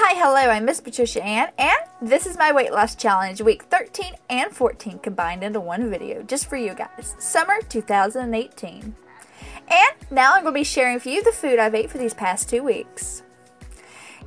Hi, hello, I'm MzPatriciaAnn, and this is my weight loss challenge, week 13 and 14 combined into one video, just for you guys, summer 2018. And now I'm going to be sharing with you the food I've ate for these past 2 weeks.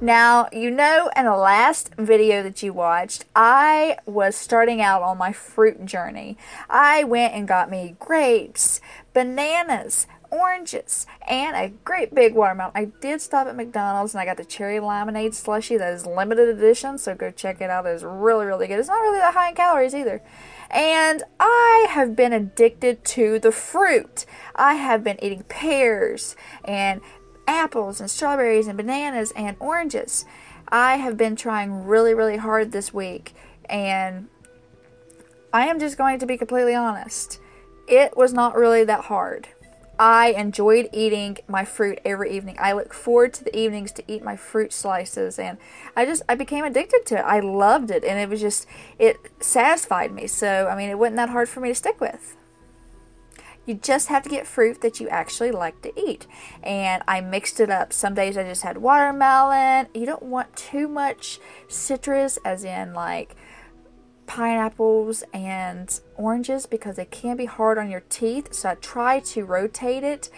Now, you know, in the last video that you watched, I was starting out on my fruit journey. I went and got me grapes, bananas, oranges, and a great big watermelon. I did stop at McDonald's and I got the cherry lemonade slushie that is limited edition, so go check it out. It is really, really good. It's not really that high in calories either. And I have been addicted to the fruit. I have been eating pears and apples and strawberries and bananas and oranges. I have been trying really, really hard this week, and I am just going to be completely honest. It was not really that hard. I enjoyed eating my fruit every evening. I look forward to the evenings to eat my fruit slices, and I became addicted to it. I loved it, and it satisfied me. So, I mean, it wasn't that hard for me to stick with. You just have to get fruit that you actually like to eat. And I mixed it up. Some days I just had watermelon. You don't want too much citrus, as in like pineapples and oranges, because they can be hard on your teeth. So I try to rotate it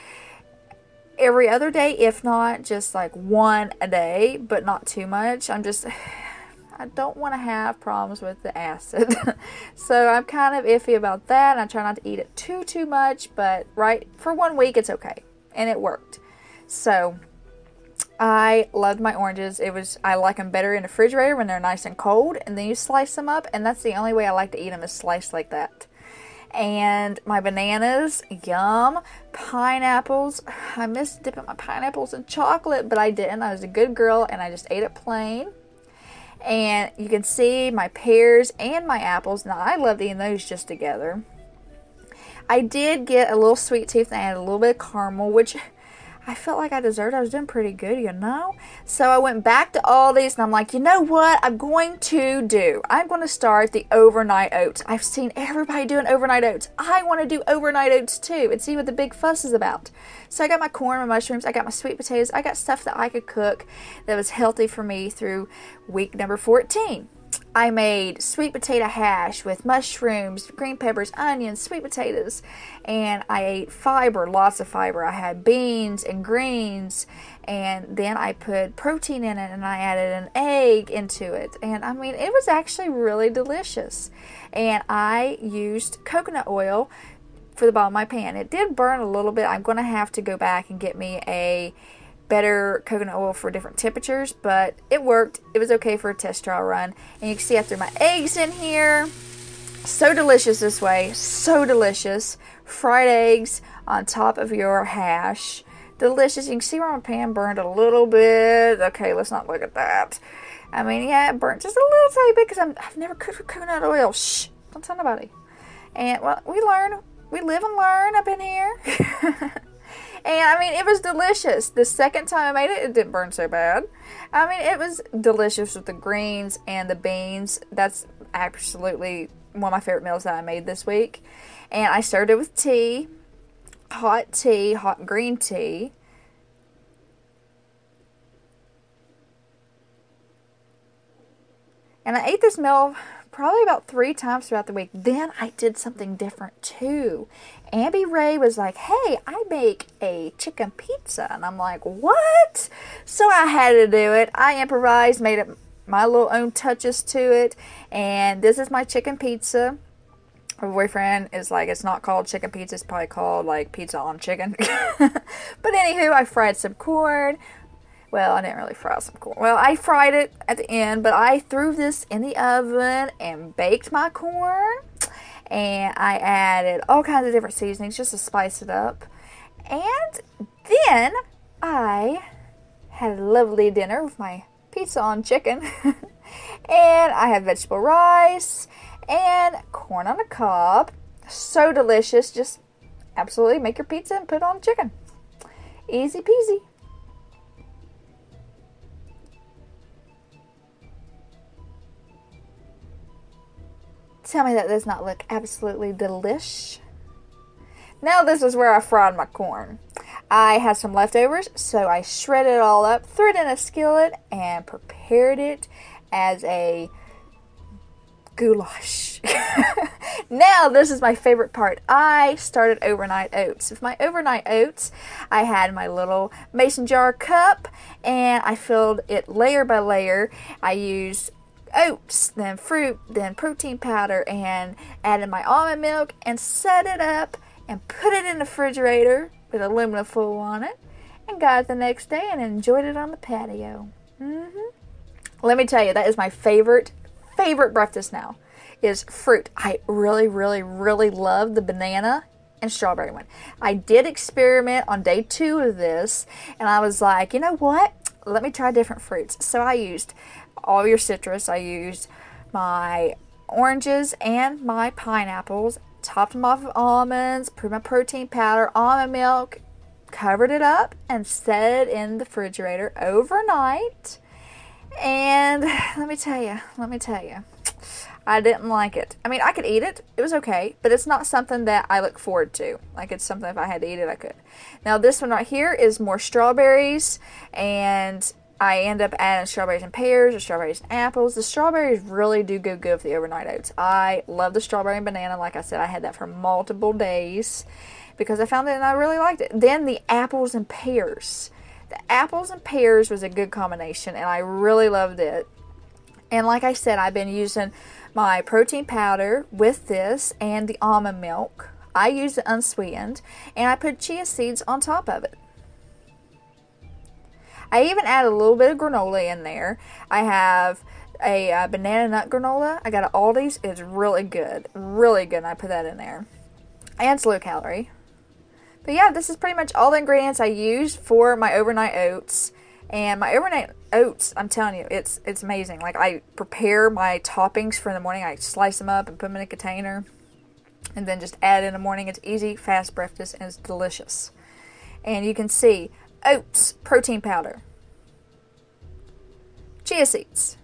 every other day, if not just like one a day, but not too much. I don't want to have problems with the acid. So I'm kind of iffy about that. And I try not to eat it too much, but right for 1 week it's okay. And it worked. So I loved my oranges. I like them better in the refrigerator when they're nice and cold, and then you slice them up, and that's the only way I like to eat them, is sliced like that. And my bananas, yum. Pineapples, I miss dipping my pineapples in chocolate, but I didn't. I was a good girl, and I just ate it plain. And you can see my pears and my apples. Now, I loved eating those just together. I did get a little sweet tooth, and I had a little bit of caramel, which I felt like I deserved. I was doing pretty good, you know. So I went back to Aldi's, and I'm like, you know what I'm going to start the overnight oats. I've seen everybody doing overnight oats. I want to do overnight oats too and see what the big fuss is about. So I got my corn, my mushrooms, I got my sweet potatoes. I got stuff that I could cook that was healthy for me through week number 14. I made sweet potato hash with mushrooms, green peppers, onions, sweet potatoes, and I ate fiber, lots of fiber. I had beans and greens, and then I put protein in it, and I added an egg into it, and I mean, it was actually really delicious. And I used coconut oil for the bottom of my pan. It did burn a little bit. I'm going to have to go back and get me a better coconut oil for different temperatures, but it worked. It was okay for a test trial run. And you can see I threw my eggs in here. So delicious this way. So delicious. Fried eggs on top of your hash. Delicious. You can see where my pan burned a little bit. Okay, let's not look at that. I mean, yeah, it burnt just a little tiny bit because I've never cooked with coconut oil. Shh, don't tell nobody. And, well, we live and learn up in here. And, I mean, it was delicious. The second time I made it, it didn't burn so bad. I mean, it was delicious with the greens and the beans. That's absolutely one of my favorite meals that I made this week. And I served it with tea, hot green tea. And I ate this meal probably about 3 times throughout the week. Then I did something different too. Abby Ray was like, hey, I make a chicken pizza. And I'm like, what? So I had to do it. I improvised, made it my little own touches to it. And this is my chicken pizza. My boyfriend is like, it's not called chicken pizza. It's probably called like pizza on chicken. But anywho, I fried some corn. Well, I didn't really fry some corn. Well, I fried it at the end, but I threw this in the oven and baked my corn. And I added all kinds of different seasonings just to spice it up. And then I had a lovely dinner with my pizza on chicken. And I had vegetable rice and corn on the cob. So delicious. Just absolutely make your pizza and put it on chicken. Easy peasy. Tell me that does not look absolutely delish. Now this is where I fried my corn. I had some leftovers, so I shredded it all up, threw it in a skillet, and prepared it as a goulash. Now, this is my favorite part. I started overnight oats. With my overnight oats, I had my little mason jar cup, and I filled it layer by layer. I used oats, then fruit, then protein powder, and added my almond milk, and set it up, and put it in the refrigerator with aluminum foil on it, and got it the next day and enjoyed it on the patio. Let me tell you, that is my favorite breakfast now, is fruit. I really, really, really love the banana and strawberry one. I did experiment on day 2 of this, and I was like, you know what? Let me try different fruits. So I used all your citrus. I used my oranges and my pineapples, topped them off with almonds, put my protein powder, almond milk, covered it up, and set it in the refrigerator overnight. And let me tell you, I didn't like it. I mean, I could eat it. It was okay, but it's not something that I look forward to. Like, it's something if I had to eat it, I could. Now, this one right here is more strawberries, and I end up adding strawberries and pears or strawberries and apples. The strawberries really do go good with the overnight oats. I love the strawberry and banana. Like I said, I had that for multiple days because I found it and I really liked it. Then the apples and pears. The apples and pears was a good combination, and I really loved it. And like I said, I've been using my protein powder with this and the almond milk. I use it unsweetened, and I put chia seeds on top of it. I even add a little bit of granola in there. I have a banana nut granola. I got at Aldi's. It's really good. Really good. And I put that in there. And it's low calorie. But yeah, this is pretty much all the ingredients I used for my overnight oats. And my overnight oats, I'm telling you, it's amazing. Like, I prepare my toppings for the morning. I slice them up and put them in a container. And then just add it in the morning. It's easy, fast breakfast, and it's delicious. And you can see oats, protein powder, chia seeds,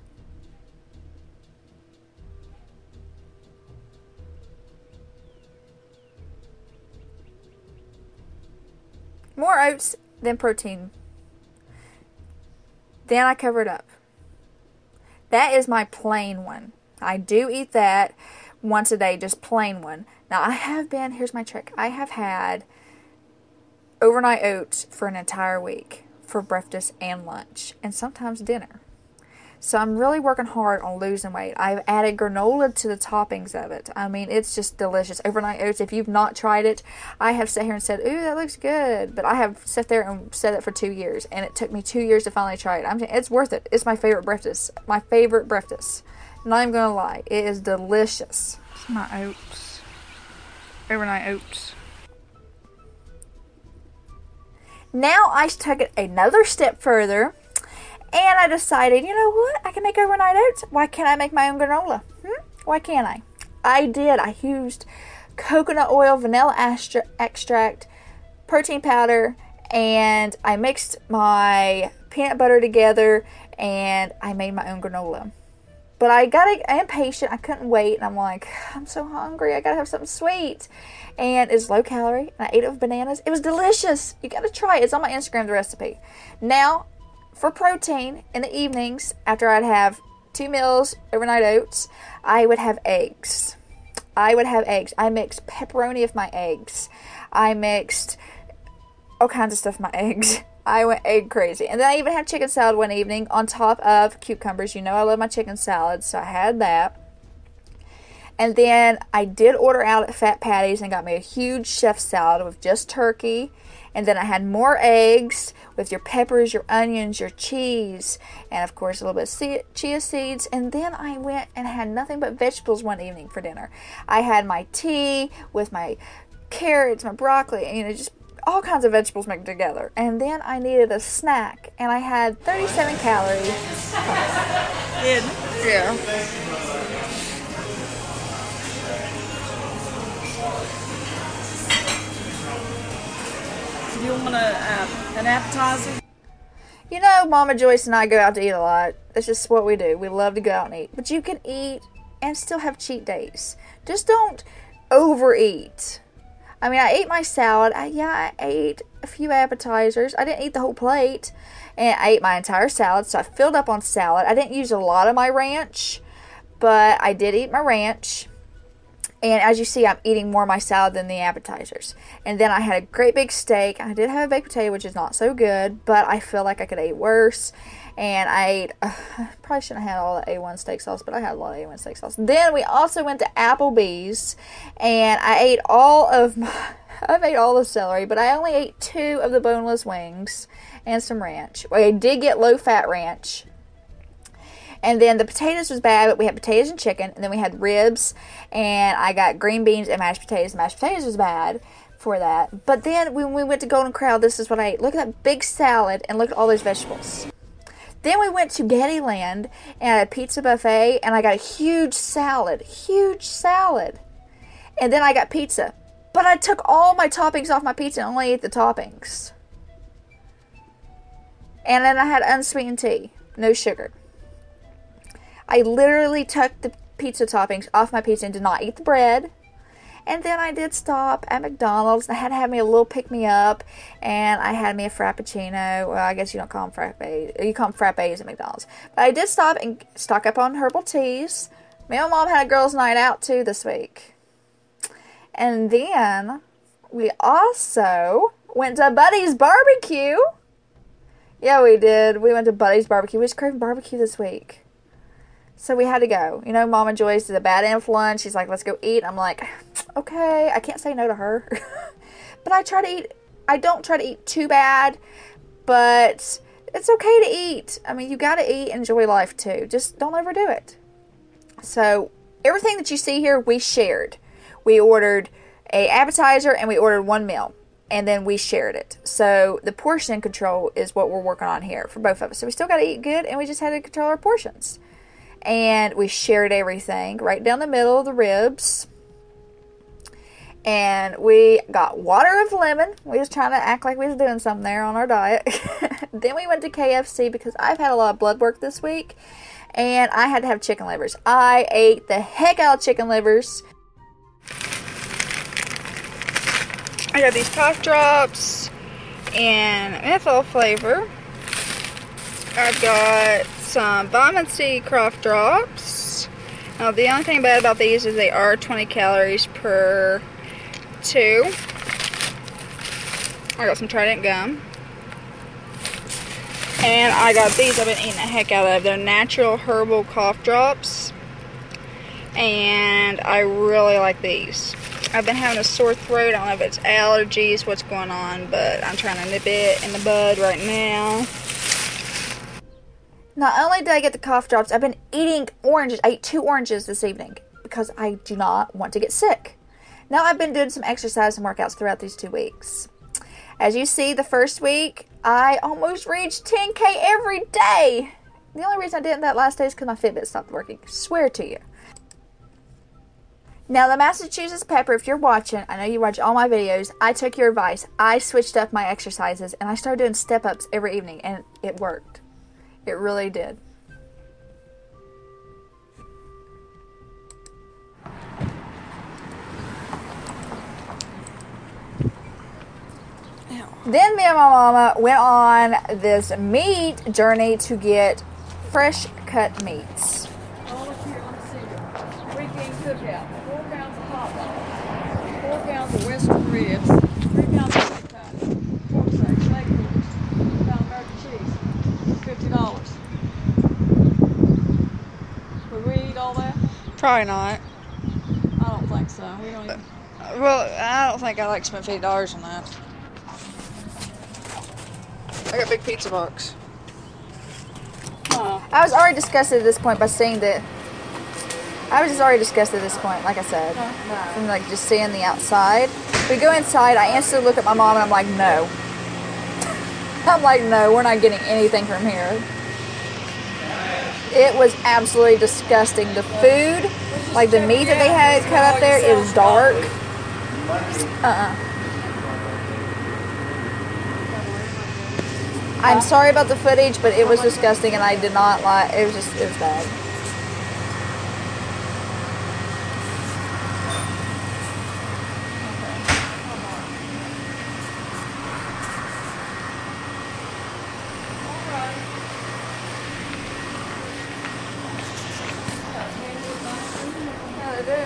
more oats than protein. Then I cover it up. That is my plain one. I do eat that once a day, just plain one. Now, here's my trick. I have had overnight oats for an entire week for breakfast and lunch, and sometimes dinner. So I'm really working hard on losing weight. I've added granola to the toppings of it. I mean, it's just delicious. Overnight oats, if you've not tried it, I have sat here and said, ooh, that looks good. But I have sat there and said it for 2 years, and it took me 2 years to finally try it. It's worth it. It's my favorite breakfast. My favorite breakfast. Not even going to lie. It is delicious. It's my oats. Overnight oats. Now I took it another step further, and I decided, you know what? I can make overnight oats. Why can't I make my own granola? Why can't I? I did. I used coconut oil, vanilla extract, protein powder, and I mixed my peanut butter together, and I made my own granola. But I got impatient. I couldn't wait, and I'm like, I'm so hungry. I gotta have something sweet. And it's low calorie, and I ate it with bananas. It was delicious. You gotta try it. It's on my Instagram, the recipe. Now, for protein, in the evenings, after I'd have 2 meals, overnight oats, I would have eggs. I mixed pepperoni with my eggs. I mixed all kinds of stuff with my eggs. I went egg crazy. And then I even had chicken salad one evening on top of cucumbers. You know I love my chicken salad, so I had that. And then I did order out at Fat Patty's and got me a huge chef salad with just turkey. And then I had more eggs with your peppers, your onions, your cheese, and of course a little bit of chia seeds. And then I went and had nothing but vegetables one evening for dinner. I had my tea with my carrots, my broccoli, just all kinds of vegetables mixed together. And then I needed a snack, and I had 37 calories. Yeah. Do you want an appetizer? You know, Mama Joyce and I go out to eat a lot. That's just what we do. We love to go out and eat. But you can eat and still have cheat days. Just don't overeat. I mean, I ate my salad. I ate a few appetizers. I didn't eat the whole plate. And I ate my entire salad, so I filled up on salad. I didn't use a lot of my ranch, but I did eat my ranch. And as you see, I'm eating more of my salad than the appetizers. And then I had a great big steak. I did have a baked potato, which is not so good, but I feel like I could eat worse. And I ate, probably shouldn't have had all the A1 steak sauce, but I had a lot of A1 steak sauce. Then we also went to Applebee's, and I ate I've ate all the celery, but I only ate 2 of the boneless wings and some ranch. I did get low-fat ranch. And then the potatoes was bad, but we had potatoes and chicken. And then we had ribs, and I got green beans and mashed potatoes. Mashed potatoes was bad for that. But then when we went to Golden Corral, this is what I ate. Look at that big salad, and look at all those vegetables. Then we went to Gettyland and had a pizza buffet, and I got a huge salad. And then I got pizza. But I took all my toppings off my pizza and only ate the toppings. And then I had unsweetened tea. No sugar. I literally took the pizza toppings off my pizza and did not eat the bread. And then I did stop at McDonald's. I had to have me a little pick-me-up. And I had me a Frappuccino. Well, I guess you don't call them frappes. You call them frappes at McDonald's. But I did stop and stock up on herbal teas. Me and my mom had a girls' night out, too, this week. And then we also went to Buddy's Barbecue. Yeah, we did. We went to Buddy's Barbecue. We was craving barbecue this week. So we had to go. You know, Mama Joyce is a bad influence. She's like, let's go eat. I'm like, okay. I can't say no to her. But I don't try to eat too bad. But it's okay to eat. I mean, you got to eat and enjoy life too. Just don't overdo it. So everything that you see here, we shared. We ordered an appetizer and we ordered 1 meal. And then we shared it. So the portion control is what we're working on here for both of us. So we still got to eat good, and we just had to control our portions. And we shared everything right down the middle of the ribs. And we got water of lemon. We was trying to act like we was doing something there on our diet. Then we went to KFC because I've had a lot of blood work this week. And I had to have chicken livers. I ate the heck out of chicken livers. I got these cough drops and menthol flavor. I've got some vitamin C cough drops. Now the only thing bad about these is they are 20 calories per 2. I got some Trident gum. And I got these I've been eating the heck out of. They're natural herbal cough drops. And I really like these. I've been having a sore throat. I don't know if it's allergies, what's going on, but I'm trying to nip it in the bud right now. Not only did I get the cough drops, I've been eating oranges. I ate 2 oranges this evening because I do not want to get sick. Now I've been doing some exercise and workouts throughout these 2 weeks. As you see, the first week, I almost reached 10K every day. The only reason I didn't that last day is because my Fitbit stopped working. I swear to you. Now, the Massachusetts Pepper, if you're watching, I know you watch all my videos, I took your advice. I switched up my exercises, and I started doing step-ups every evening, and it worked. It really did. Then me and my mama went on this meat journey to get fresh cut meats. All up here on the seal. Weekend cookout. 4 pounds of hot dogs. 4 pounds of western ribs. 3 pounds of steak pie. Pork steak. Steak noodles. Pound American cheese. $50. Would we eat all that? Probably not. I don't think so. We don't even. Well, I don't think I like to spend $50 on that. I got a big pizza box. I was already disgusted at this point by seeing that. I was just already disgusted at this point, like I said. From like just seeing the outside. We go inside, I instantly look at my mom and I'm like, no. I'm like, no, we're not getting anything from here. It was absolutely disgusting. The food, like the meat that they had cut up there, it was dark. I'm sorry about the footage, but it was disgusting and I did not like it. It was bad. do.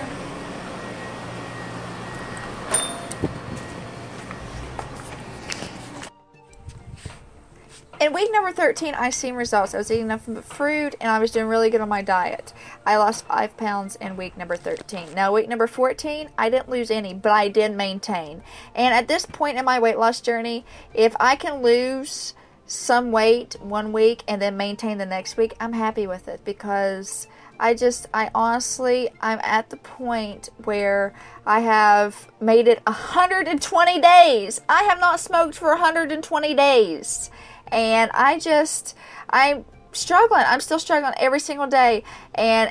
In week number 13, I seen results. I was eating nothing but fruit, and I was doing really good on my diet. I lost 5 pounds in week number 13. Now, week number 14, I didn't lose any, but I did maintain. And at this point in my weight loss journey, if I can lose some weight one week and then maintain the next week, I'm happy with it, because I'm at the point where I have made it 120 days. I have not smoked for 120 days. And I'm struggling. I'm still struggling every single day. And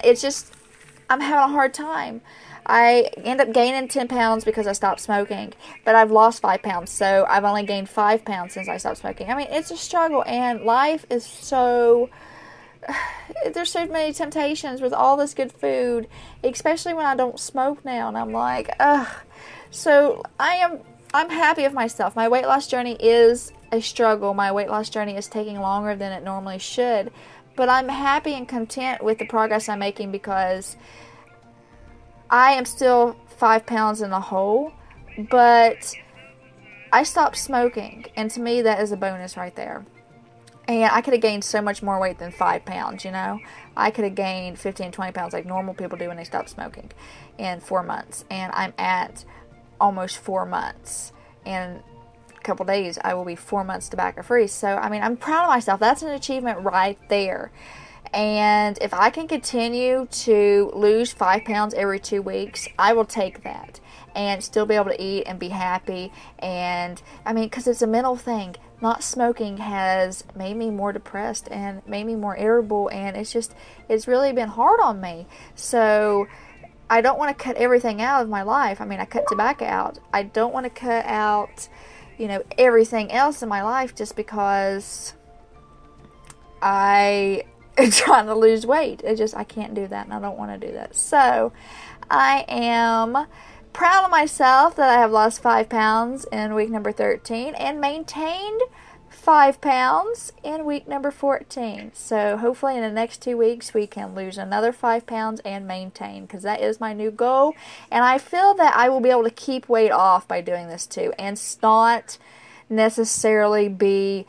I'm having a hard time. I end up gaining 10 pounds because I stopped smoking. But I've lost 5 pounds. So I've only gained 5 pounds since I stopped smoking. I mean, it's a struggle. And life is there's so many temptations with all this good food. Especially when I don't smoke now. And I'm like, ugh. So I'm happy with myself. My weight loss journey is a struggle. My weight loss journey is taking longer than it normally should, but I'm happy and content with the progress I'm making, because I am still 5 pounds in the hole, but I stopped smoking, and to me that is a bonus right there. And I could have gained so much more weight than 5 pounds, you know. I could have gained 15, 20 pounds like normal people do when they stop smoking in 4 months, and I'm at almost 4 months. And couple days I will be 4 months tobacco free. So I mean, I'm proud of myself. That's an achievement right there. And if I can continue to lose 5 pounds every 2 weeks, I will take that and still be able to eat and be happy. And I mean, because it's a mental thing. Not smoking has made me more depressed and made me more irritable, and it's really been hard on me. So I don't want to cut everything out of my life. I mean, I cut tobacco out. I don't want to cut out, you know, everything else in my life just because I am trying to lose weight. I can't do that, and I don't want to do that. So I am proud of myself that I have lost 5 pounds in week number 13 and maintained 5 pounds in week number 14. So hopefully in the next 2 weeks we can lose another 5 pounds and maintain, because that is my new goal. And I feel that I will be able to keep weight off by doing this too, and not necessarily be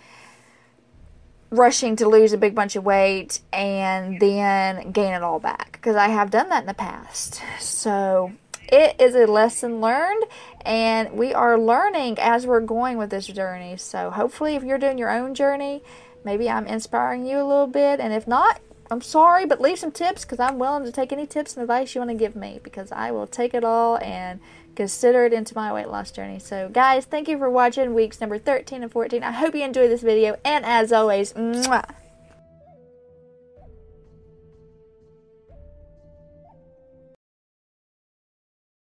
rushing to lose a big bunch of weight and then gain it all back, because I have done that in the past. So it is a lesson learned, and we are learning as we're going with this journey. So hopefully if you're doing your own journey, maybe I'm inspiring you a little bit. And if not, I'm sorry, but leave some tips, because I'm willing to take any tips and advice you want to give me, because I will take it all and consider it into my weight loss journey. So guys, thank you for watching weeks number 13 and 14. I hope you enjoyed this video, and as always, mwah.